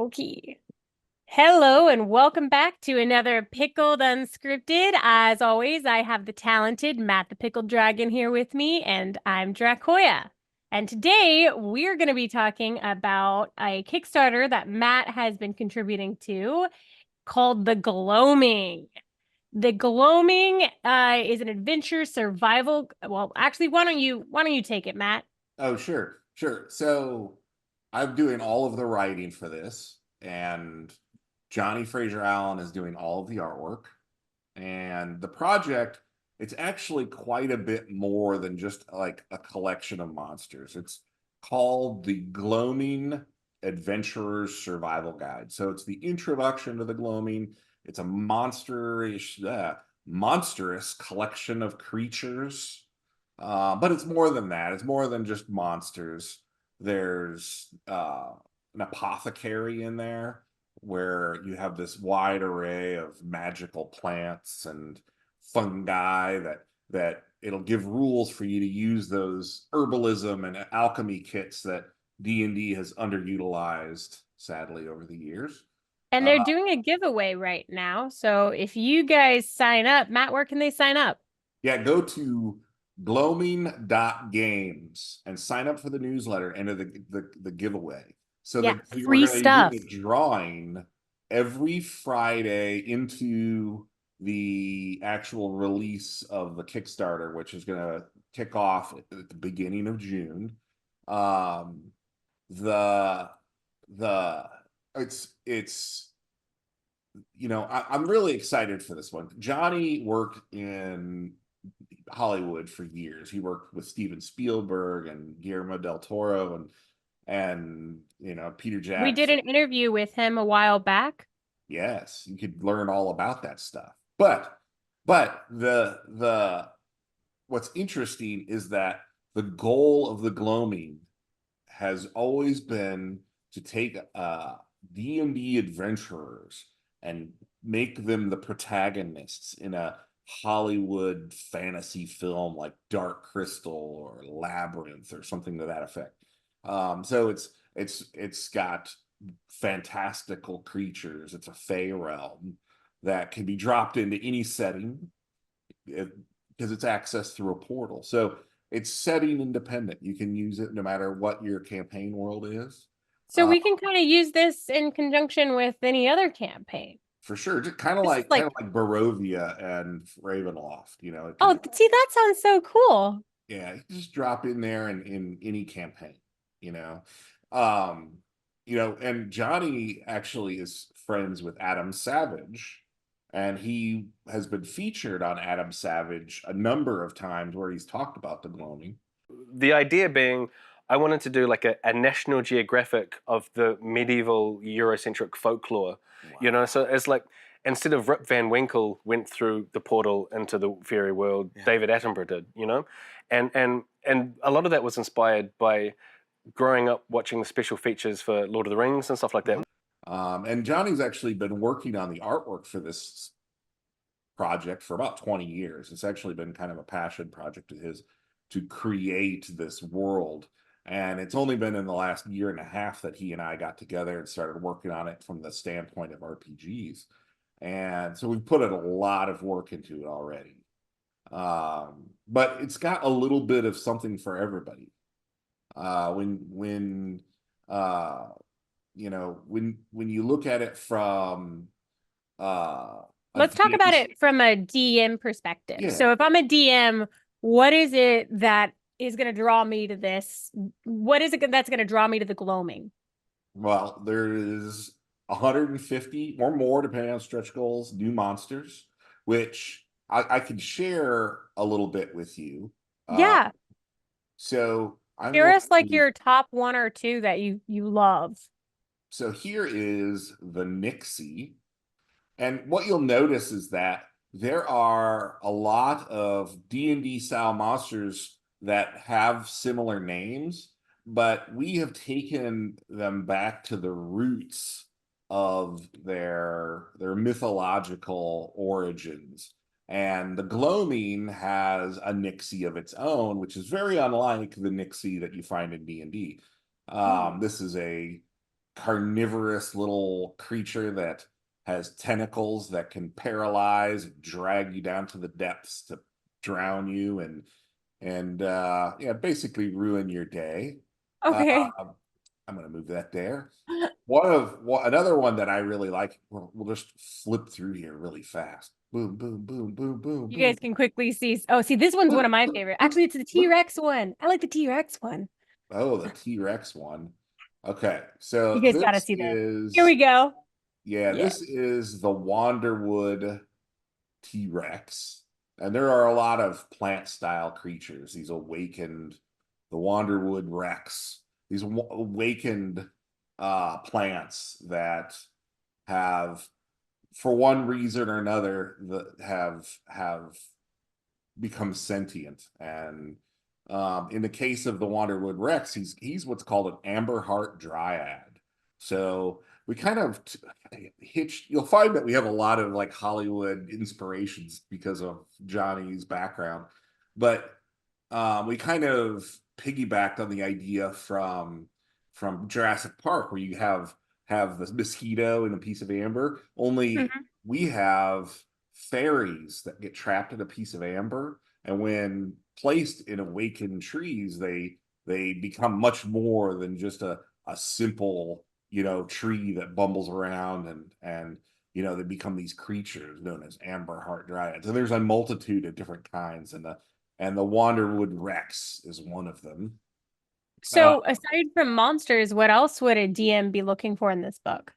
Okay. Hello and welcome back to another Pickled Unscripted. As always, I have the talented Matt the Pickled Dragon here with me, and I'm Dracoya. And today we're going to be talking about a Kickstarter that Matt has been contributing to called The Gloaming. The Gloaming is an adventure survival. Well, actually, why don't you take it, Matt? Oh, sure, sure. So I'm doing all of the writing for this, and Johnny Fraser-Allen is doing all of the artwork. And the project, it's actually quite a bit more than just like a collection of monsters. It's called the Gloaming Adventurer's Survival Guide. So it's the introduction to the Gloaming. It's a monstrous collection of creatures, but it's more than that. It's more than just monsters. There's an apothecary in there where you have this wide array of magical plants and fungi that it'll give rules for you to use those herbalism and alchemy kits that D&D has underutilized, sadly, over the years. And Uh, they're doing a giveaway right now. So if you guys sign up, Matt, where can they sign up? yeah, go to gloaming.games and sign up for the newsletter, enter the giveaway. So Yeah, that we're free going to be doing stuff. a drawing every Friday into the actual release of the Kickstarter, which is going to kick off at the beginning of June. Um, the the it's I'm really excited for this one. Johnny worked in Hollywood for years. He worked with Steven Spielberg and Guillermo del Toro and Peter We did Jackson. an interview with him a while back. Yes, you could learn all about that stuff. But the what's interesting is that the goal of the Gloaming has always been to take D&D adventurers and make them the protagonists in a Hollywood fantasy film like Dark Crystal or Labyrinth or something to that effect. So it's got fantastical creatures. It's a fey realm that can be dropped into any setting because it's accessed through a portal. So it's setting independent. You can use it no matter what your campaign world is. So Uh, we can kind of use this in conjunction with any other campaign. for sure, just This is kind like, of like Barovia and Ravenloft. It can oh, see, that sounds so cool. yeah, you just drop in there in any campaign. You know, um, and Johnny actually is friends with Adam Savage, and he has been featured on Adam Savage a number of times where he's talked about the gloaming. The idea being I wanted to do like a National Geographic of the medieval Eurocentric folklore, Wow. so it's like instead of Rip Van Winkle went through the portal into the fairy world, Yeah. David Attenborough did. And a lot of that was inspired by growing up watching the special features for Lord of the Rings and stuff like that. And Johnny's actually been working on the artwork for this project for about 20 years. It's actually been kind of a passion project of his to create this world. And it's only been in the last year and a half that he and I got together and started working on it from the standpoint of RPGs. And so we've put a lot of work into it already. But it's got a little bit of something for everybody. When uh, when you look at it from uh, a Let's talk DM, about it from a DM perspective. yeah. So if I'm a DM, what is it that is going to draw me to this? What is it that's going to draw me to the gloaming? Well, there is 150 or more, depending on stretch goals, new monsters, which I can share a little bit with you. Uh, Yeah. so I'm Share going us like to, your top one or two that you love. so here is the Nixie. And what you'll notice is that there are a lot of D&D style monsters that have similar names, but we have taken them back to the roots of their mythological origins. And the Gloaming has a Nixie of its own, which is very unlike the Nixie that you find in D&D. This is a carnivorous little creature that has tentacles that can paralyze, drag you down to the depths to drown you, and yeah, basically ruin your day. Uh, Okay. I'm going to move that there. Another one that I really like. We'll just flip through here really fast. Boom, boom, boom, boom, boom, You boom. guys can quickly see. Oh, see, this one's one of my favorite. Actually, it's the T-Rex one. I like the T-Rex one. Oh, the T-Rex one. Okay, You so guys got to this see this. Here is we go. yeah, Yeah. this is the Wanderwood T-Rex. And there are a lot of plant style creatures, these awakened, the Wanderwood Rex, these awakened plants that have, for one reason or another, have become sentient. And in the case of the Wanderwood Rex, he's what's called an amber heart dryad. So we kind of hitched. You'll find that we have a lot of like Hollywood inspirations because of Johnny's background, but we kind of piggybacked on the idea from Jurassic Park, where you have the mosquito and a piece of amber. Only Mhm. we have fairies that get trapped in a piece of amber, and when placed in awakened trees, they become much more than just a simple tree that bumbles around, and they become these creatures known as amber heart dryads. And there's a multitude of different kinds, and the Wanderwood Rex is one of them. Uh, So, aside from monsters, what else would a DM be looking for in this book?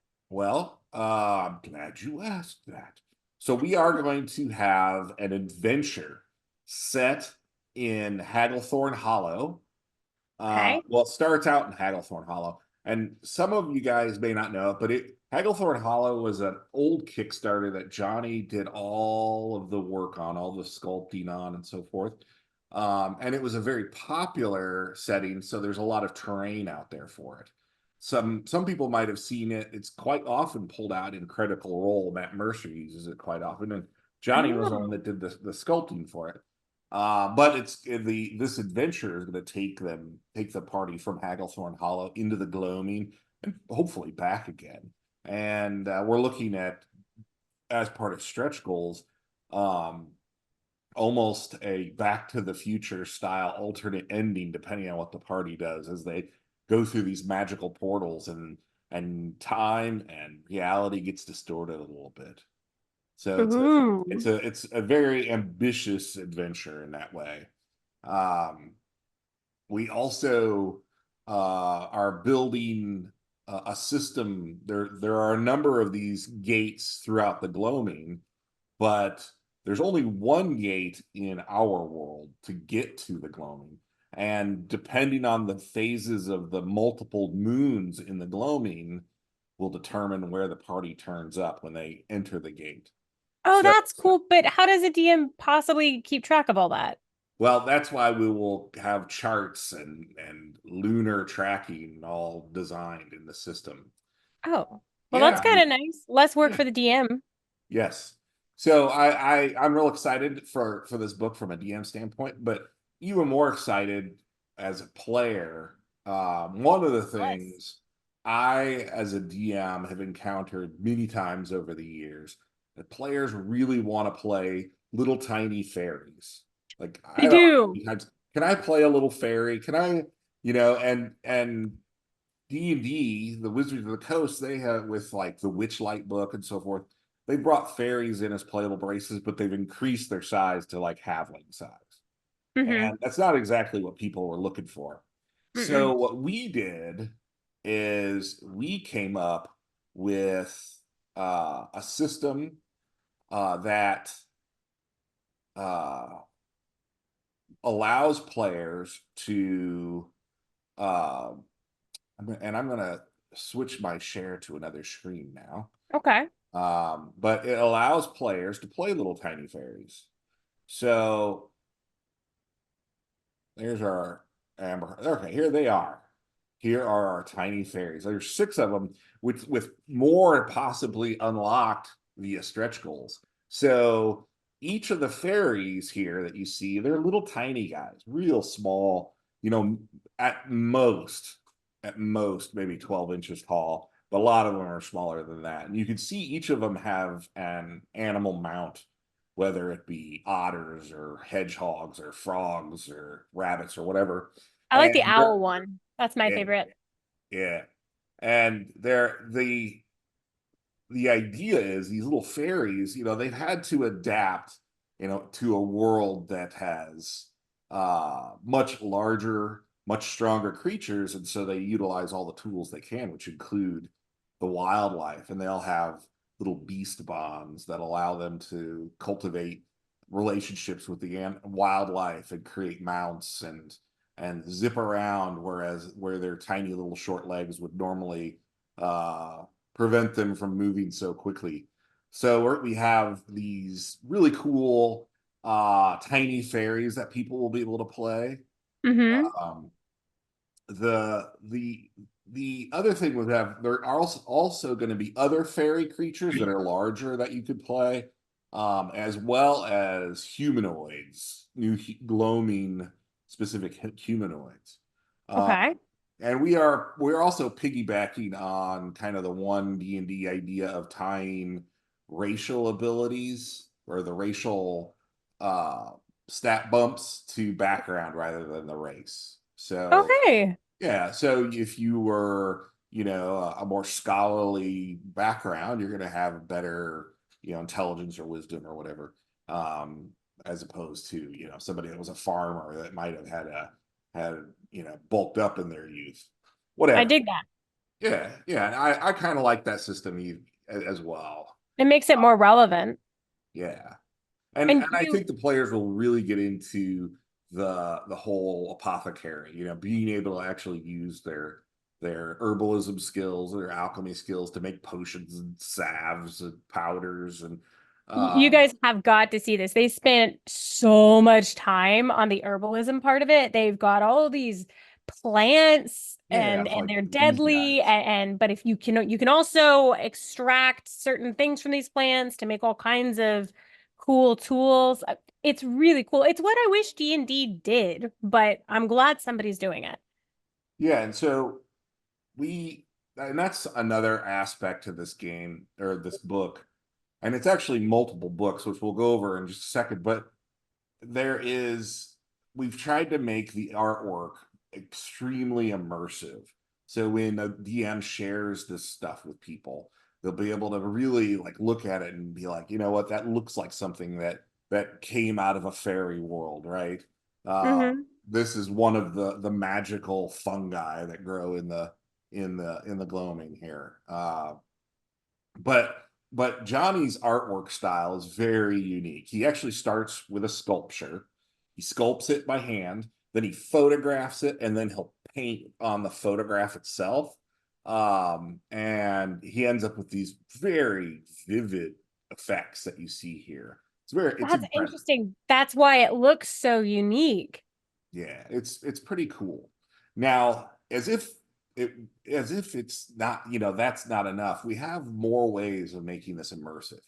I'm glad you asked that. So we are going to have an adventure set in Hagglethorn Hollow. Okay. Well, it starts out in Hagglethorn Hollow, and some of you guys may not know it, but Hagglethorn Hollow was an old Kickstarter that Johnny did all of the work on, all the sculpting on, and so forth. And it was a very popular setting, so there's a lot of terrain out there for it. Some people might have seen it. It's quite often pulled out in Critical Role. Matt Mercer uses it quite often, and Johnny was the one Oh. that did the sculpting for it. But it's this adventure is going to take the party from Hagglethorn Hollow into the Gloaming and hopefully back again. And we're looking at, as part of stretch goals, um, almost a Back to the Future style alternate ending, depending on what the party does as they go through these magical portals, and time and reality gets distorted a little bit. So it's a Ooh. it's a very ambitious adventure in that way. Um, we also are building a system. There are a number of these gates throughout the Gloaming, but there's only one gate in our world to get to the Gloaming. And depending on the phases of the multiple moons in the Gloaming will determine where the party turns up when they enter the gate. Oh, So, that's cool. But how does a DM possibly keep track of all that? well, that's why we will have charts and lunar tracking all designed in the system. Oh, well, that's Yeah, kind of nice. Less work yeah, for the DM. yes. So I'm real excited for this book from a DM standpoint, but even more excited as a player. One of the Yes. things I, as a DM, have encountered many times over the years that players really want to play little tiny fairies. Like, I They don't know how do. many times can I play a little fairy? Can I, and D&D, the Wizards of the Coast, they have, with like the Witchlight book and so forth, they brought fairies in as playable braces, but they've increased their size to like halfling size. Mm-hmm. And that's not exactly what people were looking for. So Mm-mm. what we did is we came up with a system that uh, allows players to uh, and I'm going to switch my share to another screen now. Okay. But it allows players to play little tiny fairies. So there's our amber. Okay, here they are. Here are our tiny fairies. There's 6 of them, with more possibly unlocked via stretch goals. So each of the fairies here that you see, they're little tiny guys, real small, at most at most maybe 12 inches tall, but a lot of them are smaller than that. And you can see each of them have an animal mount, whether it be otters or hedgehogs or frogs or rabbits or whatever. I like the And owl one. That's my yeah, favorite. yeah. And the idea is these little fairies, they've had to adapt, to a world that has much larger, much stronger creatures, and so they utilize all the tools they can, which include the wildlife, and they all have little beast bonds that allow them to cultivate relationships with the wildlife and create mounts and zip around, whereas where their tiny little short legs would normally prevent them from moving so quickly. So we have these really cool tiny fairies that people will be able to play. Mm-hmm. Um, the other thing we have, there are also going to be other fairy creatures that are larger that you could play, as well as humanoids, new gloaming specific humanoids. Um, Okay. and we're also piggybacking on kind of the one D&D idea of tying racial abilities or the racial stat bumps to background rather than the race. So Okay. yeah, so if you were, a more scholarly background, you're going to have better, intelligence or wisdom or whatever, as opposed to, somebody that was a farmer that might have had, bulked up in their youth, I whatever. dig that. Yeah, yeah, and I kind of like that system as well. It makes it more relevant. Yeah, and And I you think the players will really get into the whole apothecary, being able to actually use their herbalism skills, their alchemy skills to make potions and salves and powders and you um guys have got to see this. They spent so much time on the herbalism part of it. They've got all these plants yeah, and like they're these deadly guys. and but if you can also extract certain things from these plants to make all kinds of cool tools. It's really cool. It's what I wish D&D did, but I'm glad somebody's doing it. Yeah, and so we and that's another aspect to this game or this book. And it's actually multiple books, which we'll go over in just a second, but there is we've tried to make the artwork extremely immersive. So when a DM shares this stuff with people, they'll be able to really like look at it and be like, you know what, that looks like something that came out of a fairy world, right? Uh, Hmm. this is one of the magical fungi that grow in the gloaming here. But Johnny's artwork style is very unique. He actually starts with a sculpture. He sculpts it by hand, then he photographs it, and then he'll paint on the photograph itself. And he ends up with these very vivid effects that you see here. It's That's incredible. interesting. That's why it looks so unique. Yeah, it's pretty cool. Now, it as if it's not, that's not enough. We have more ways of making this immersive.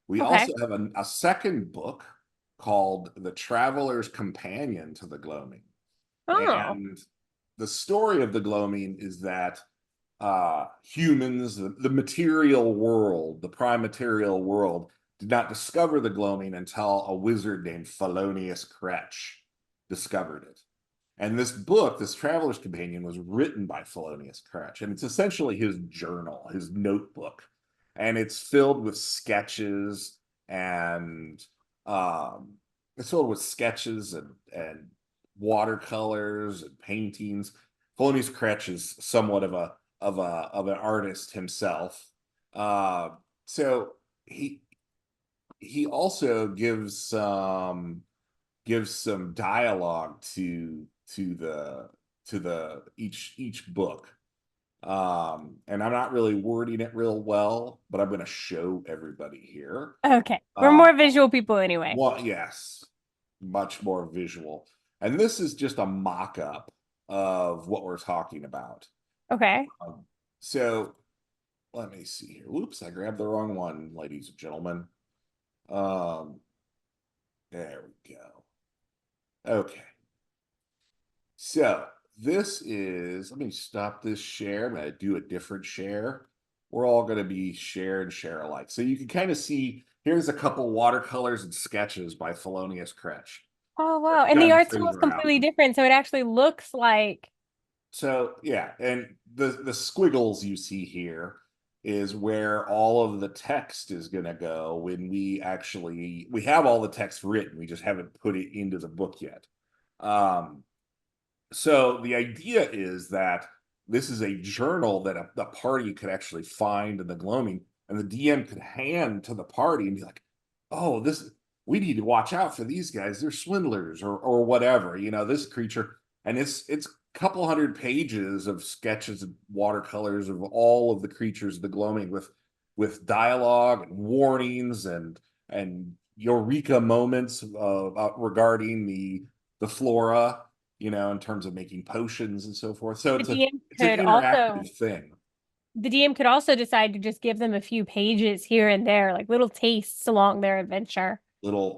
We Okay. also have a second book called The Traveler's Companion to the Gloaming. Oh. And the story of the Gloaming is that humans, the material world, the prime material world, did not discover the Gloaming until a wizard named Felonius Kretch discovered it. And this book, this Traveler's Companion, was written by Felonius Kretch, and it's essentially his journal, his notebook, and it's filled with sketches and um, it's filled with sketches and watercolors and paintings. Felonius Kretch is somewhat of an artist himself, uh, so he also gives some dialogue to the each book. And I'm not really wording it real well, but I'm going to show everybody here. Okay. We're uh more visual people anyway. yes, much more visual, and this is just a mock-up of what we're talking about. Okay. So let me see here. Whoops, I grabbed the wrong one, ladies and gentlemen. um there we go. Okay. So this is, let me stop this share. I'm going to do a different share. We're all going to be share and share alike. So you can kind of see, here's a couple watercolors and sketches by Thelonious Kretsch. Oh, wow. And the Done art tool is completely Fraser-Allen. different. So it actually looks like, So yeah, and the squiggles you see here is where all of the text is going to go when we have all the text written. We just haven't put it into the book yet. So the idea is that this is a journal that a party could actually find in the Gloaming, and the DM could hand to the party and be like, "Oh, this we need to watch out for these guys. They're swindlers or whatever. This creature." And it's a couple hundred pages of sketches and watercolors of all of the creatures of the Gloaming with dialogue and warnings and eureka moments regarding the flora, in terms of making potions and so forth. So the it's DM an could also interactive thing. the DM could also decide to just give them a few pages here and there, like little tastes along their adventure.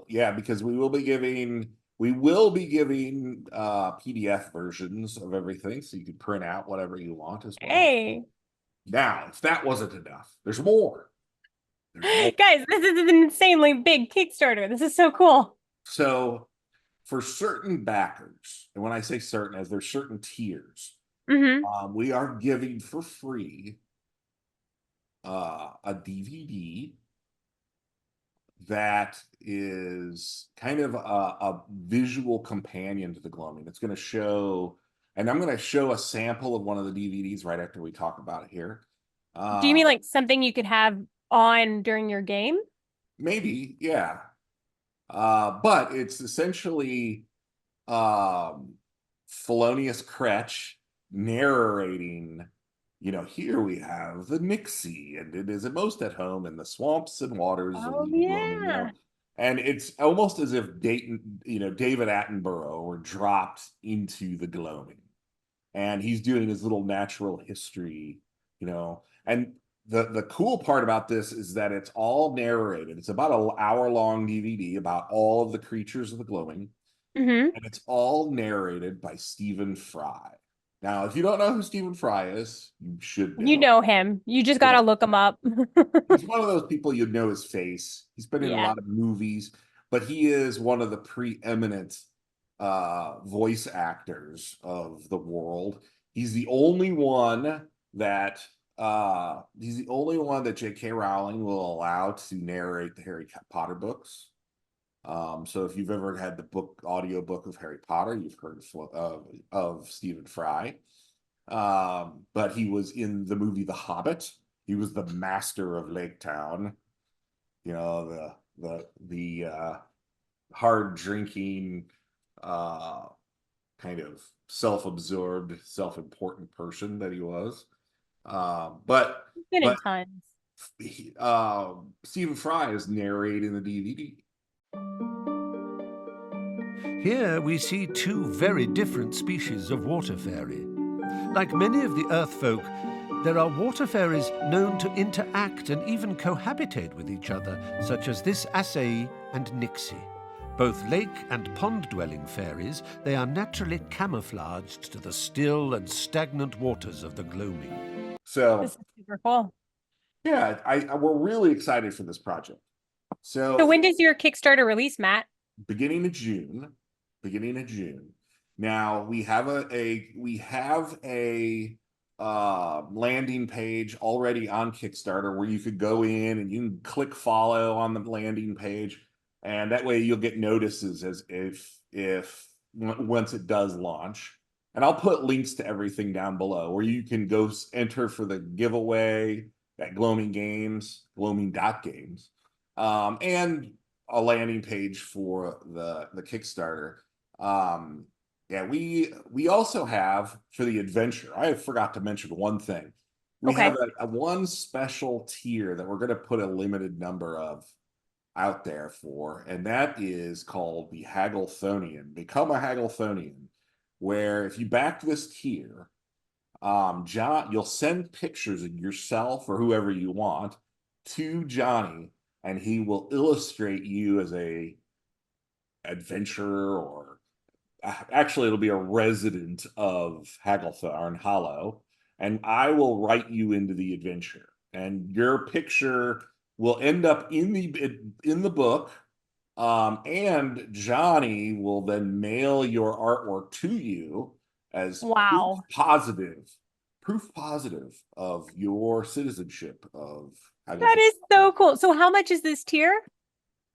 Yeah, because we will be giving PDF versions of everything, so you can print out whatever you want as well. Hey, Now, if that wasn't enough, there's more. There's more. guys, this is an insanely big Kickstarter. This is so cool. So for certain backers, and when I say certain, as there's certain tiers, Mm-hmm. we are giving for free a DVD that is kind of a visual companion to the Gloaming. It's going to show, and I'm going to show a sample of one of the DVDs right after we talk about it here. Do you mean like something you could have on during your game? Maybe, yeah. But it's essentially Thelonious Kretsch narrating, here we have the Nixie, and it is most at home in the swamps and waters of Oh, the Gloaming, yeah. and it's almost as if David Attenborough were dropped into the Gloaming, and he's doing his little natural history, and the cool part about this is that it's all narrated. It's about an hour-long DVD about all of the creatures of the Gloaming, Mm-hmm. and it's all narrated by Stephen Fry. Now, if you don't know who Stephen Fry is, you should You know. know him. You just Yeah. gotta look him up. He's one of those people you'd know his face. He's been in a Yeah. lot of movies, but he is one of the preeminent voice actors of the world. He's the only one that J.K. Rowling will allow to narrate the Harry Potter books. So if you've ever had the audiobook of Harry Potter, you've heard of Stephen Fry. But he was in the movie The Hobbit. He was the master of Lake Town. The hard drinking, kind of self-absorbed, self-important person that he was. But Been in but tons. Stephen Fry is narrating the DVD. Here we see two very different species of water fairy. Like many of the earth folk, there are water fairies known to interact and even cohabitate with each other, such as this Acai and Nixie. Both lake and pond-dwelling fairies, they are naturally camouflaged to the still and stagnant waters of the Gloaming. So This is super cool. yeah, we're really excited for this project. So when does your Kickstarter release, Matt? beginning of June. Now we have a landing page already on Kickstarter where you could go in and you can click follow on the landing page, and that way you'll get notices as if once it does launch. And I'll put links to everything down below where you can go enter for the giveaway at Gloaming Games, gloaming.games, and a landing page for the Kickstarter. Yeah, we also have for the adventure. I forgot to mention one thing. We Okay. have a one special tier that we're going to put a limited number of out there for, and that is called the Hagglethonian. Become a Hagglethonian, where if you back this tier, John, you'll send pictures of yourself or whoever you want to Johnny, and he will illustrate you as a adventurer or actually, it'll be a resident of Hagglethorn Hollow, and I will write you into the adventure, and your picture will end up in the book. And Johnny will then mail your artwork to you as Wow. proof positive of your citizenship of That Hagglethorn. is so cool. So how much is this tier?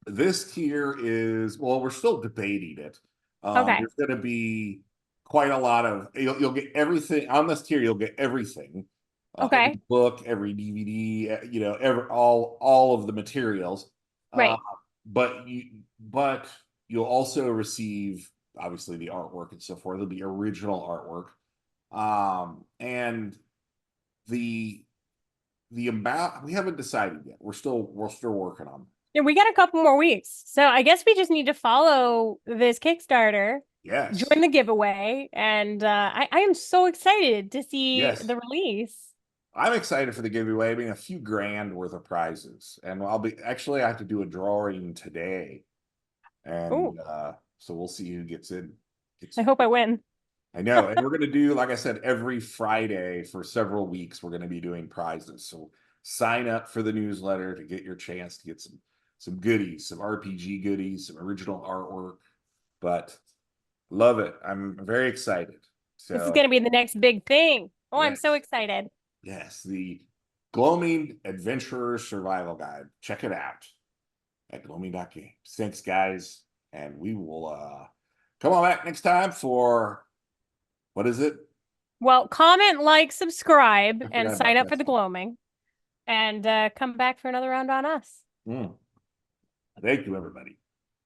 This tier is, well, we're still debating it. Okay. There's going to be quite a lot of, you'll get everything on this tier. You'll get everything, Okay. every book, every DVD, all of the materials. Uh, Right. but you'll also receive obviously the artwork and so forth. It'll be original artwork. And the amount we haven't decided yet. We're still working on. Yeah, we got a couple more weeks. So I guess we just need to follow this Kickstarter, Yes. join the giveaway, and I am so excited to see Yes. the release. I'm excited for the giveaway. I mean, a few grand worth of prizes, and I have to do a drawing today, and Ooh, so we'll see who gets in. I hope I win. I know, and we're gonna do, like I said, every Friday for several weeks. We're gonna be doing prizes, so sign up for the newsletter to get your chance to get some goodies, some RPG goodies, some original artwork. But love it. I'm very excited. This is So going to be the next big thing. Oh, I'm so yes. excited. Yes, the Gloaming Adventurer Survival Guide. Check it out at gloaming.games. Thanks, guys. And we will come on back next time for, what is it? Well, comment, like, subscribe, I and forgot sign about up for that. the Gloaming. And come back for another round on us. Thank you, everybody.